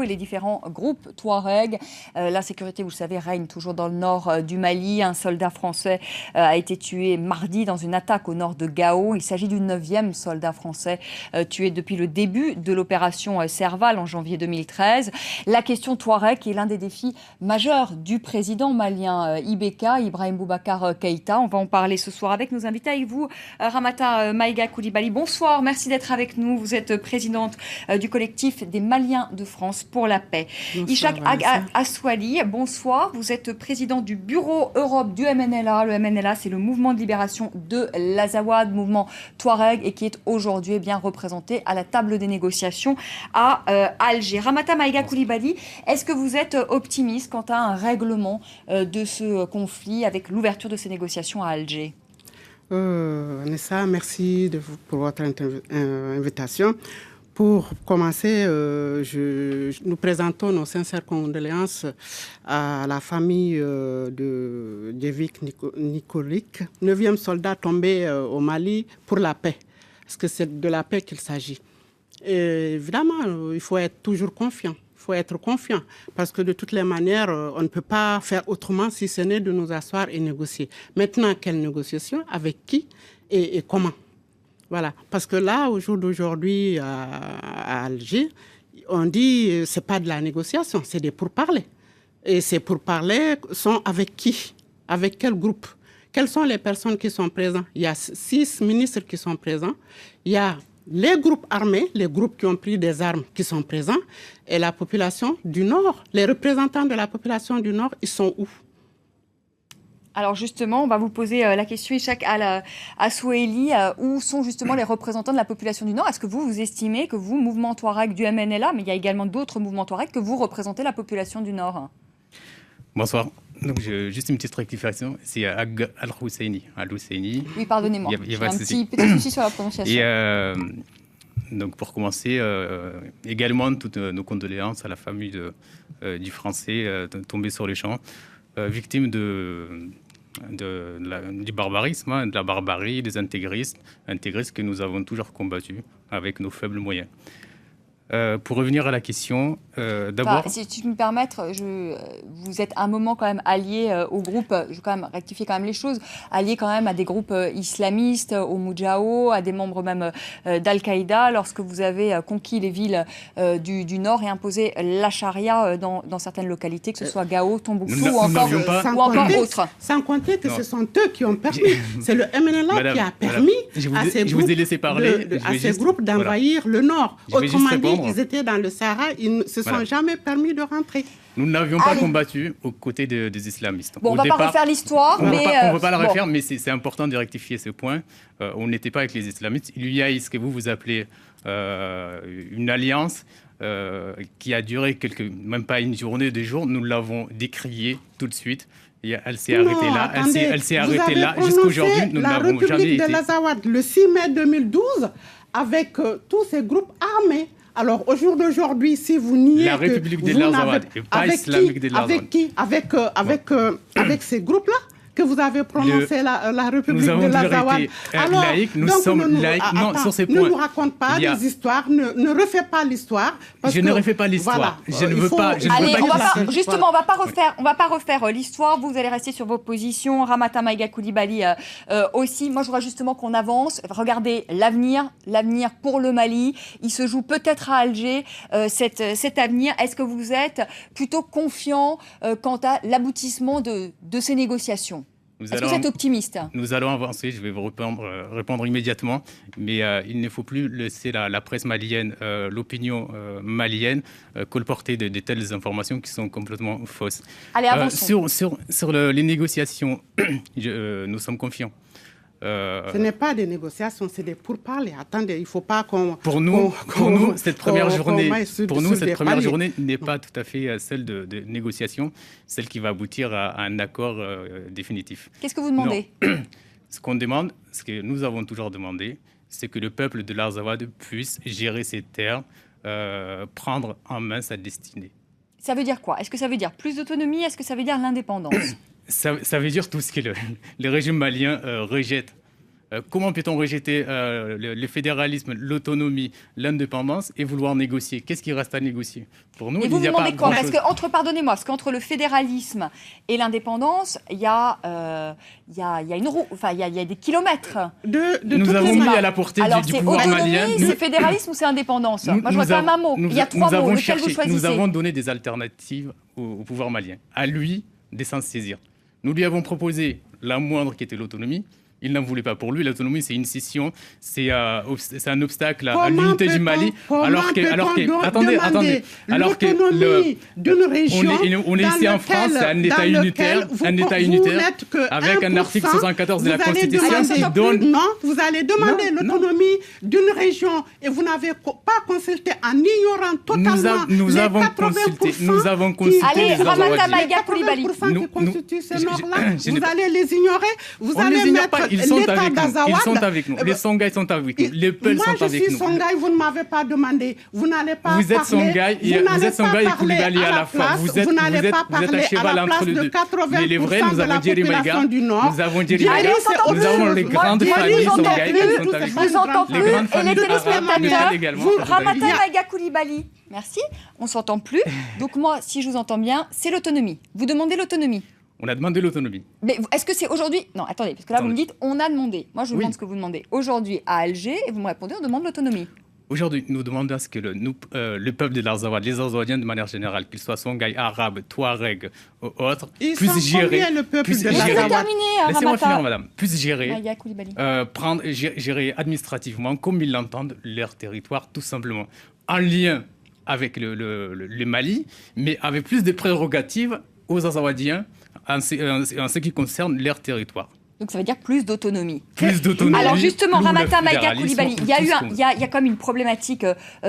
Et les différents groupes Touareg. L'insécurité, vous le savez, règne toujours dans le nord du Mali. Un soldat français a été tué mardi dans une attaque au nord de Gao. Il s'agit du 9e soldat français tué depuis le début de l'opération Serval en janvier 2013. La question Touareg qui est l'un des défis majeurs du président malien IBK, Ibrahim Boubacar Keïta. On va en parler ce soir avec nos invités, avec vous, Ramata Maïga Coulibaly. Bonsoir, merci d'être avec nous. Vous êtes présidente du collectif des Maliens de France pour la paix. Bonsoir, Ishaq Aswali, bonsoir. Vous êtes président du bureau Europe du MNLA. Le MNLA, c'est le mouvement de libération de l'Azawad, mouvement Touareg, et qui est aujourd'hui bien représenté à la table des négociations à Alger. Ramata Maïga Coulibaly, est-ce que vous êtes optimiste quant à un règlement de ce conflit avec l'ouverture de ces négociations à Alger? Nessa, merci pour votre invitation. Pour commencer, nous présentons nos sincères condoléances à la famille de Djevik Nikolic, 9e soldat tombé au Mali pour la paix, parce que c'est de la paix qu'il s'agit. Et évidemment, il faut être toujours confiant. Il faut être confiant, parce que de toutes les manières, on ne peut pas faire autrement si ce n'est de nous asseoir et négocier. Maintenant, quelle négociation, avec qui et comment? Voilà, parce que là, au jour d'aujourd'hui, à Alger, on dit que ce n'est pas de la négociation, c'est des pourparlers. Et ces pourparlers sont avec qui? Avec quel groupe? Quelles sont les personnes qui sont présentes? Il y a 6 ministres qui sont présents. Il y a les groupes armés, les groupes qui ont pris des armes qui sont présents. Et la population du Nord, les représentants de la population du Nord, ils sont où? Alors justement, on va vous poser la question, Ishaq Aswali, où sont justement les représentants de la population du Nord? Est-ce que vous estimez que vous, mouvement Touareg du MNLA, mais il y a également d'autres mouvements Touareg, que vous représentez la population du Nord? Bonsoir. Donc, juste une petite rectification, c'est Al-Husseini. Oui, pardonnez-moi, j'ai un petit souci sur la prononciation. Et donc, pour commencer, également toutes nos condoléances à la famille du Français tombé sur les champs, victime du barbarisme, de la barbarie, des intégristes que nous avons toujours combattus avec nos faibles moyens. Pour revenir à la question, d'abord... si tu me permets, vous êtes un moment quand même allié au groupe, je vais quand même rectifier quand même les choses, allié quand même à des groupes islamistes, au Moudjahou, à des membres même d'Al-Qaïda, lorsque vous avez conquis les villes du Nord et imposé la charia dans certaines localités, que ce soit Gao, Tombouctou ou encore autres. Sans compter que ce sont eux qui ont permis. C'est le MNLA qui a permis à ces groupes d'envahir le Nord. Autrement dit, ils étaient dans le Sahara, ils ne se sont jamais permis de rentrer. Nous n'avions pas combattu aux côtés des islamistes. Bon, on ne va pas refaire l'histoire, mais... On ne va pas la refaire, mais c'est important de rectifier ce point. On n'était pas avec les islamistes. Il y a ce que vous appelez une alliance qui a duré même pas une journée, 2 jours. Nous l'avons décriée tout de suite. Et elle s'est arrêtée là. Elle s'est arrêtée là. Jusqu'aujourd'hui, nous n'avons jamais été... La République de l'Azawad, le 6 mai 2012, avec tous ces groupes armés. Alors, au jour d'aujourd'hui, si vous niez la République de l'Azawad, et pas islamique de l'Azawad. Avec qui? Avec ces groupes-là que vous avez prononcé la République de l'Azawad. Alors, laïque, nous sommes laïques. Non, sur ces points. Ne nous raconte pas des histoires, ne refais pas l'histoire. Je ne refais pas l'histoire. Voilà, je ne veux pas. Justement, on ne va pas refaire l'histoire. Vous allez rester sur vos positions. Ramata Maïga Coulibaly aussi. Moi, je voudrais justement qu'on avance. Regardez l'avenir pour le Mali. Il se joue peut-être à Alger, cet avenir. Est-ce que vous êtes plutôt confiant quant à l'aboutissement de ces négociations? Est-ce que vous êtes optimiste? Nous allons avancer, je vais vous répondre immédiatement, mais il ne faut plus laisser la presse malienne, l'opinion malienne, colporter de telles informations qui sont complètement fausses. Allez, avançons. Sur les négociations, nous sommes confiants. Ce n'est pas des négociations, c'est des pourparlers. Attendez, il ne faut pas qu'on... Pour nous, cette première journée n'est pas tout à fait celle de négociation, celle qui va aboutir à un accord définitif. Qu'est-ce que vous demandez? Ce qu'on demande, ce que nous avons toujours demandé, c'est que le peuple de l'Azawad puisse gérer ses terres, prendre en main sa destinée. Ça veut dire quoi? Est-ce que ça veut dire plus d'autonomie? Est-ce que ça veut dire l'indépendance? Ça veut dire tout ce que le régime malien rejette. Comment peut-on rejeter le fédéralisme, l'autonomie, l'indépendance et vouloir négocier? Qu'est-ce qui reste à négocier? Pour nous, et vous vous demandez quoi? Pardonnez-moi, parce qu'entre le fédéralisme et l'indépendance, il y a une roue, enfin il y a des kilomètres. Nous avons mis à la portée du pouvoir malien. Alors c'est fédéralisme ou c'est indépendance? Moi je vois quand même un mot. Il y a trois mots. Lequel vous choisissez? Nous avons donné des alternatives au pouvoir malien. À lui de s'en saisir. Nous lui avons proposé la moindre qui était l'autonomie. Il n'en voulait pas. Pour lui, l'autonomie, c'est une scission, c'est un obstacle à l'unité du Mali. Attendez. L'autonomie d'une région on est ici en France, c'est un État unitaire, avec un article 74 de la Constitution qui donne... Non, vous allez demander l'autonomie d'une région et vous n'avez pas consulté en ignorant totalement nous avons consulté. Allez, Ramata Maïga Coulibaly. qui constituent ce nord-là, vous allez les ignorer, vous allez mettre ils sont avec nous. Les Songhai sont avec nous. Les Peuls sont avec nous. Moi, je suis Songhai, vous ne m'avez pas demandé. Vous n'allez pas parler. Vous êtes Songhai et Coulibaly à la fois. Vous êtes à cheval entre les deux. Mais les vrais, nous avons Djeri Maïga, nous avons les grandes familles Songhai qui sont avec nous. Vous entendez plus. Et les téléspectateurs, Ramata Maïga Coulibaly. Merci. On ne s'entend plus. Donc moi, si je vous entends bien, c'est l'autonomie. Vous demandez l'autonomie. On a demandé l'autonomie. Mais est-ce que c'est aujourd'hui? Non, attendez, parce que là, vous me dites, on a demandé. Moi, je vous demande ce que vous demandez. Aujourd'hui, à Alger, et vous me répondez, on demande l'autonomie. Aujourd'hui, nous demandons à ce que le peuple de l'Azawad, les Azawadiens de manière générale, qu'ils soient Songhai, Arabes, Touaregs ou autres, puissent gérer... Laissez-moi finir, madame. Puissent gérer, gérer administrativement, comme ils l'entendent, leur territoire, tout simplement. En lien avec le Mali, mais avec plus de prérogatives aux Azawadiens, en ce qui concerne leur territoire. Donc ça veut dire plus d'autonomie. Plus d'autonomie. Alors justement, Ramata Maïga Coulibaly, il y a comme une problématique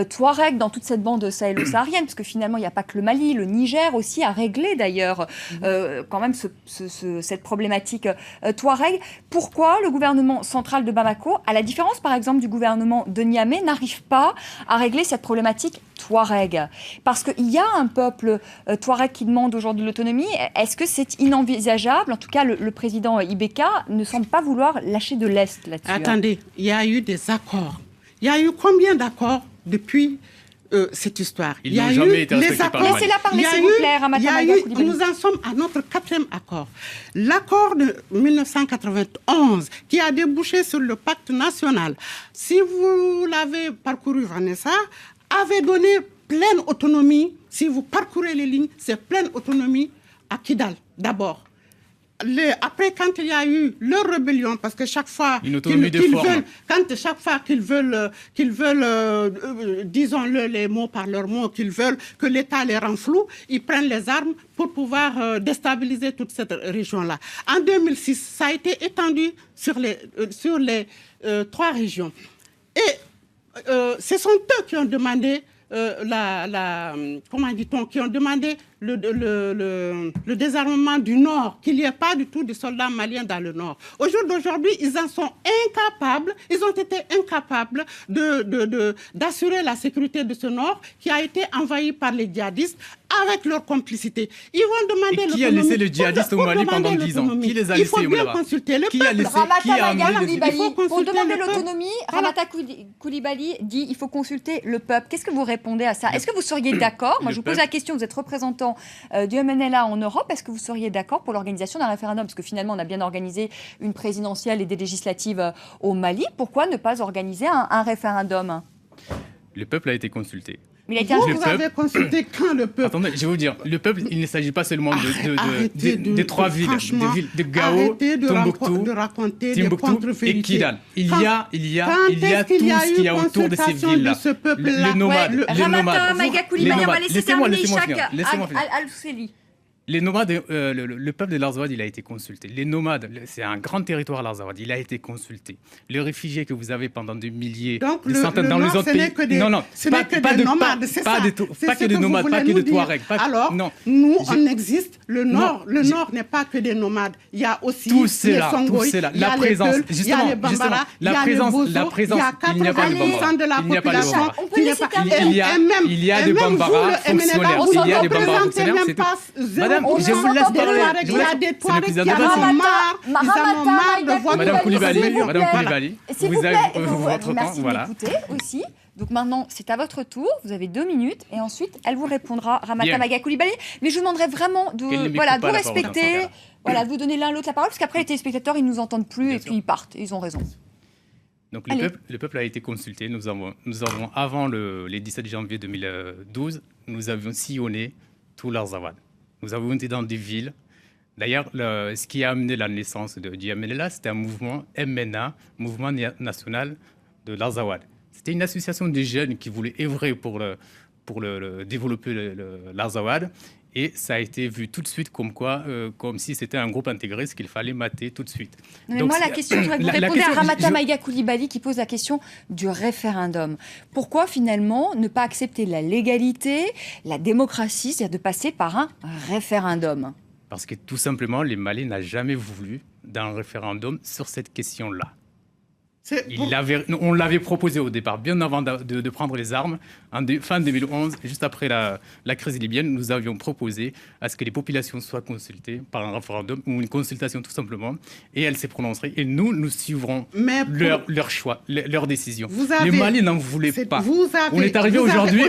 touareg dans toute cette bande sahélo-saharienne, parce que finalement, il n'y a pas que le Mali, le Niger aussi a réglé d'ailleurs quand même cette problématique touareg. Pourquoi le gouvernement central de Bamako, à la différence par exemple du gouvernement de Niamey, n'arrive pas à régler cette problématique touareg? Parce qu'il y a un peuple touareg qui demande aujourd'hui l'autonomie. Est-ce que c'est inenvisageable? En tout cas, le président Ibeka ne semble pas vouloir lâcher de l'Est là-dessus. Attendez, il y a eu des accords. Il y a eu combien d'accords depuis cette histoire? Ils n'ont jamais été respectés par le Mali. Laissez-la parler, s'il vous plaît, Ramata Maïga Coulibaly. Nous en sommes à notre 4e accord. L'accord de 1991 qui a débouché sur le pacte national, si vous l'avez parcouru, Vanessa, avait donné pleine autonomie. Si vous parcourez les lignes, c'est pleine autonomie à Kidal, d'abord. Après, quand il y a eu leur rébellion, parce que chaque fois qu'ils veulent, disons-le les mots par leurs mots, qu'ils veulent que l'État les rend flous, ils prennent les armes pour pouvoir déstabiliser toute cette région-là. En 2006, ça a été étendu sur les 3 régions. Et ce sont eux qui ont demandé comment dit-on, qui ont demandé le désarmement du Nord, qu'il n'y ait pas du tout de soldats maliens dans le Nord. Au jour d'aujourd'hui, ils en sont incapables, ils ont été incapables d'assurer la sécurité de ce Nord qui a été envahi par les djihadistes avec leur complicité. Ils vont demander l'autonomie. Qui a laissé les djihadistes au Mali pendant 10 ans? Qui les a laissés? Il faut bien consulter le peuple. Ramata Maïga Coulibaly, pour demander l'autonomie, Ramata Coulibaly dit il faut consulter le peuple. Qu'est-ce que vous répondez à ça? Est-ce que vous seriez d'accord? Moi, je vous pose la question, vous êtes représentant du MNLA en Europe. Est-ce que vous seriez d'accord pour l'organisation d'un référendum? Parce que finalement, on a bien organisé une présidentielle et des législatives au Mali. Pourquoi ne pas organiser un référendum? Le peuple a été consulté. Mais vous avez consulté quand le peuple? Attendez, je vais vous dire, le peuple, il ne s'agit pas seulement des 3 villes, de Gao, Tombouctou, Timbuktu et Kidal. Il y a tout ce qu'il y a autour de ces villes-là. Les nomades. Ramata Maïga Coulibaly, on va laisser terminer Ishaq Al-Ousseili. Les nomades, le peuple de l'Azawad, il a été consulté. Les nomades, c'est un grand territoire, l'Azawad, il a été consulté. Les réfugiés que vous avez pendant des milliers, des centaines dans les autres pays. Ce n'est que des nomades, c'est ça. Pas que des nomades, pas que des Touaregs. Alors, nous, on existe. Le Nord n'est pas que des nomades. Il y a aussi les Songhai, il y a les Peuls, il y a les Bambara, il y a les Bozo, il y a 80% de la population. Il y a des Bambara fonctionnaires. Il y a des Bambara fonctionnaires. madame, on je ne vous laisse s'entend parler. plus. Il y a des Touaregs qui C'est le en président ont de marre. Ils en ont marre de votre... Madame Koulibaly, s'il vous Madame plaît. Koulibaly, S'il vous vous avez plaît, votre temps, merci de voilà. m'écouter aussi. Donc maintenant, c'est à votre tour. Vous avez 2 minutes et ensuite, elle vous répondra, Ramata Bien. Maga Koulibaly. Mais je vous demanderai vraiment Qu'elle ne de, m'écoute voilà, de pas vous la parole dans ce respecter, cas-là. voilà, de vous donner l'un l'autre la parole, parce qu'après les téléspectateurs, ils nous entendent plus et sûr. puis ils partent. Ils ont raison. Donc Allez. le peuple a été consulté. Nous avons avant les 17 janvier 2012, nous avions sillonné tout l'Arzawad. Nous avons été dans des villes. D'ailleurs, ce qui a amené la naissance du MNLA, c'était un mouvement MNA, Mouvement National de l'Arzawad. C'était une association de jeunes qui voulaient œuvrer pour développer l'Arzawad. Et ça a été vu tout de suite comme si c'était un groupe intégré, ce qu'il fallait mater tout de suite. Non, mais Donc, moi, la question, je voudrais que vous la répondiez à question, Ramata je- Maïga Koulibaly qui pose la question du référendum. Pourquoi finalement ne pas accepter la légalité, la démocratie, c'est-à-dire de passer par un référendum? Parce que tout simplement, les Maliens n'ont jamais voulu d'un référendum sur cette question-là. On l'avait proposé au départ, bien avant de prendre les armes. Fin 2011, juste après la crise libyenne, nous avions proposé à ce que les populations soient consultées par un référendum ou une consultation tout simplement. Et elle s'est prononcée. Et nous suivrons leur choix, leur décision. Les Maliens n'en voulaient pas. On est arrivé aujourd'hui.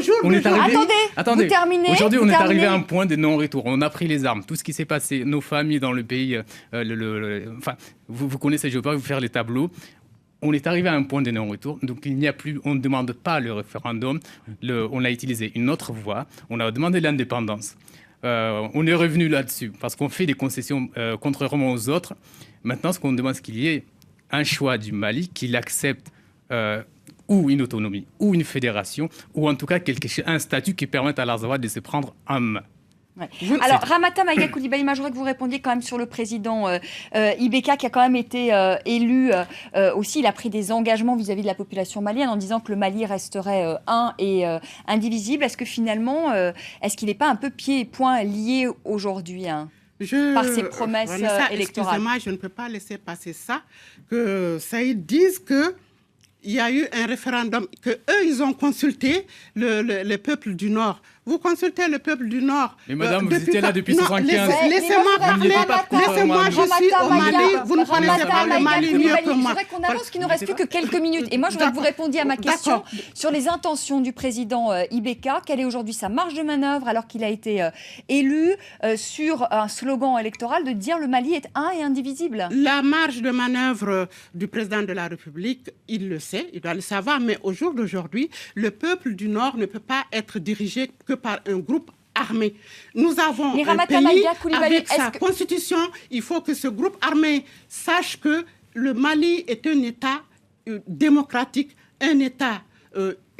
Attendez, vous terminez. Aujourd'hui, vous on est terminez. arrivé à un point de non-retour. On a pris les armes. Tout ce qui s'est passé, nos familles dans le pays, enfin, vous connaissez, je ne vais pas vous faire les tableaux. On est arrivé à un point de non-retour, donc il n'y a plus, on ne demande pas le référendum, on a utilisé une autre voie, on a demandé l'indépendance. On est revenu là-dessus, parce qu'on fait des concessions contrairement aux autres. Maintenant, ce qu'on demande, c'est qu'il y ait un choix du Mali, qu'il accepte ou une autonomie, ou une fédération, ou en tout cas un statut qui permette à l'Arzawad de se prendre en main. Ouais. Alors, Ramata Maïga Koulibaly, je voudrais que vous répondiez quand même sur le président Ibeka qui a quand même été élu aussi. Il a pris des engagements vis-à-vis de la population malienne en disant que le Mali resterait un et indivisible. Est-ce que finalement, est-ce qu'il n'est pas un peu pieds et poings liés aujourd'hui par ses promesses électorales? Excusez-moi, je ne peux pas laisser passer ça, que Saïd dise que il y a eu un référendum, qu'eux, ils ont consulté le peuple du Nord. Vous consultez le peuple du Nord. Mais madame, vous étiez là depuis 1975. Laissez-moi parler. Laissez-moi, je suis au Mali. Vous ne connaissez pas le Mali mieux que moi. Je voudrais qu'on avance, qu'il ne nous reste plus que quelques minutes. Et moi, je voudrais que vous répondiez à ma question sur les intentions du président Ibeka. Quelle est aujourd'hui sa marge de manœuvre alors qu'il a été élu sur un slogan électoral de dire le Mali est un et indivisible? La marge de manœuvre du président de la République, il le sait, il doit le savoir, mais au jour d'aujourd'hui, le peuple du Nord ne peut pas être dirigé que par un groupe armé. Nous avons un pays avec sa constitution. Il faut que ce groupe armé sache que le Mali est un État démocratique, un État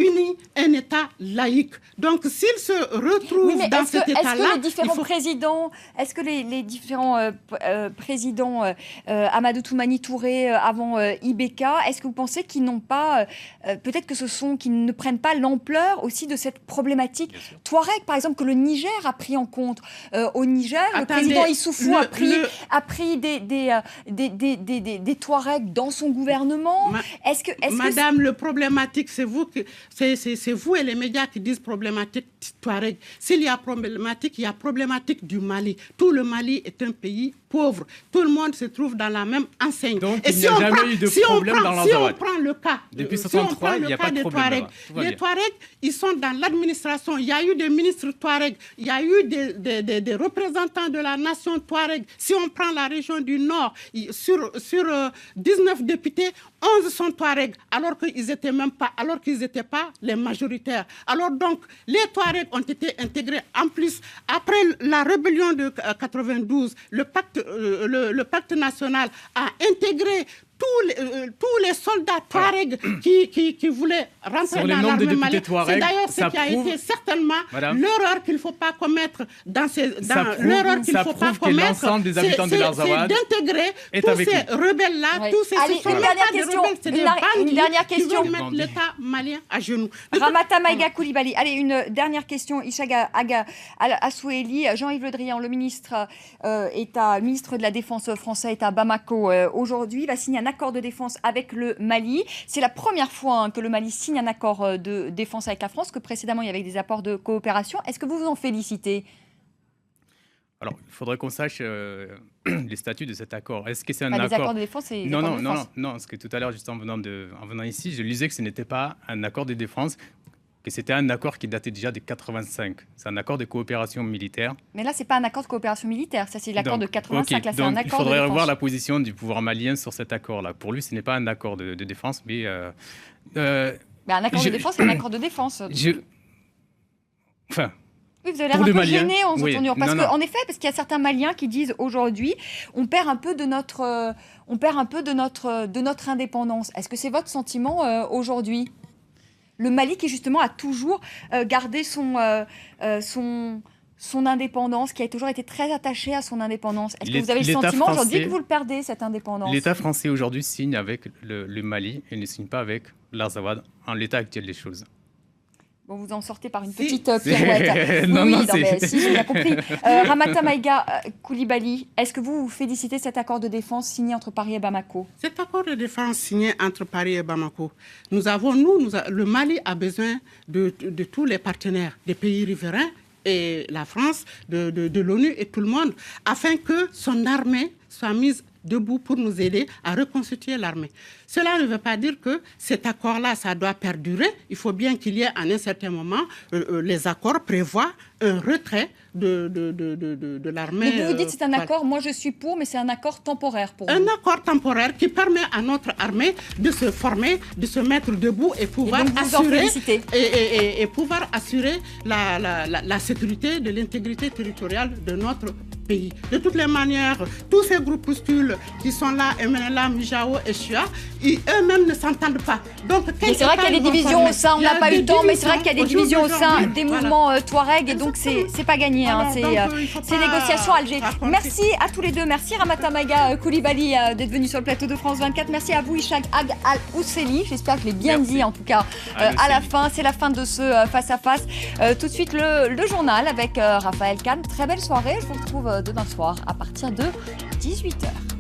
uni, un État laïque. Donc, s'il se retrouve dans cet État-là... Est-ce que les différents présidents, Amadou Toumani Touré, avant Ibeka, est-ce que vous pensez qu'ils n'ont pas... peut-être qu'ils ne prennent pas l'ampleur aussi de cette problématique Touareg, par exemple, que le Niger a pris en compte. Au Niger, le président Issoufou a pris des Touaregs dans son gouvernement. Madame, le problématique, c'est vous et les médias qui disent problématique Touareg. S'il y a problématique, il y a problématique du Mali. Tout le Mali est un pays pauvre. Tout le monde se trouve dans la même enseigne. Donc, il n'y a jamais eu de problème dans l'Arzawad. Si on prend le cas... Depuis 1963, il n'y a pas de problème. Les Touaregs, ils sont dans l'administration. Il y a eu des ministres Touaregs. Il y a eu des représentants de la nation Touareg. Si on prend la région du Nord, sur 19 députés, 11 sont Touaregs, alors qu'ils n'étaient pas les majoritaires. Alors donc, les Touaregs ont été intégrés. En plus, après la rébellion de 92, le pacte national a intégré tous les soldats Touareg qui voulaient rentrer dans l'armée malienne. C'est d'ailleurs ce qui a été certainement l'erreur qu'il ne faut pas commettre l'erreur qu'il ne faut pas commettre, c'est d'intégrer tous ces rebelles-là, tous ces une dernière question. Qui veulent mettre l'État malien à genoux. Ramata Maïga Koulibaly. Allez, une dernière question. Ishaga Aga Assoueli, Jean-Yves Le Drian, le ministre de la Défense français, est à Bamako aujourd'hui. Il va signer un accord de défense avec le Mali. C'est la première fois que le Mali signe un accord de défense avec la France, que précédemment il y avait des accords de coopération. Est-ce que vous vous en félicitez ? Alors, il faudrait qu'on sache les statuts de cet accord. Est-ce que c'est un Les accord accords de défense et les Non, accords non, de non, défense. non, parce que tout à l'heure, juste en venant ici, je lisais que ce n'était pas un accord de défense, que c'était un accord qui datait déjà de 85. C'est un accord de coopération militaire. Mais là, c'est pas un accord de coopération militaire. Ça, c'est l'accord de Donc, 85. ok, Là, c'est un donc, accord il de faudrait défense. revoir la position du pouvoir malien sur cet accord-là. Pour lui, ce n'est pas un accord de défense, mais... Mais un accord de défense, c'est un accord de défense. Enfin... Oui, vous avez Pour l'air un les peu Maliens, gêné en oui. entendant. Parce Non, que, non. en effet, parce qu'il y a certains Maliens qui disent aujourd'hui, on perd un peu de notre indépendance. Est-ce que c'est votre sentiment aujourd'hui? Le Mali qui justement a toujours gardé son indépendance, qui a toujours été très attaché à son indépendance. Est-ce que vous avez le L'État sentiment aujourd'hui français- que vous le perdez, cette indépendance? L'État français aujourd'hui signe avec le Mali et ne signe pas avec l'Azawad en l'état actuel des choses. Bon, vous en sortez par une Si. petite pirouette. Non, oui, non, mais c'est- si, j'ai bien compris. Ramata Maïga Koulibaly, est-ce que vous félicitez cet accord de défense signé entre Paris et Bamako? Cet accord de défense signé entre Paris et Bamako, le Mali a besoin de tous les partenaires, des pays riverains et la France, de l'ONU et tout le monde, afin que son armée soit mise debout pour nous aider à reconstituer l'armée. Cela ne veut pas dire que cet accord-là, ça doit perdurer. Il faut bien qu'il y ait, à un certain moment, les accords prévoient un retrait de l'armée. Mais vous dites que c'est un voilà. accord, moi je suis pour, mais c'est un accord temporaire pour vous. Un accord temporaire qui permet à notre armée de se former, de se mettre debout et pouvoir donc vous en assurer, félicitez. et pouvoir assurer la sécurité de l'intégrité territoriale de notre pays. De toutes les manières, tous ces groupuscules qui sont là, MNLA, Mijao et Chia, eux-mêmes ne s'entendent pas. Donc, Et c'est vrai qu'il y a des divisions au sein, on n'a pas eu le temps, mais c'est vrai qu'il y a des divisions au sein des Voilà. mouvements Touareg, et donc c'est pas gagné, hein, Voilà, donc, il faut ces pas négociations à Alger. raconter. Merci à tous les deux, merci Ramata Maïga Koulibaly d'être venu sur le plateau de France 24, merci à vous Ishaq Ag Al-Ousseli, j'espère que je l'ai bien Merci. dit en tout cas à la fin, c'est la fin de ce face-à-face. Tout de suite le journal avec Raphaël Kahn, très belle soirée, je vous retrouve demain soir à partir de 18h.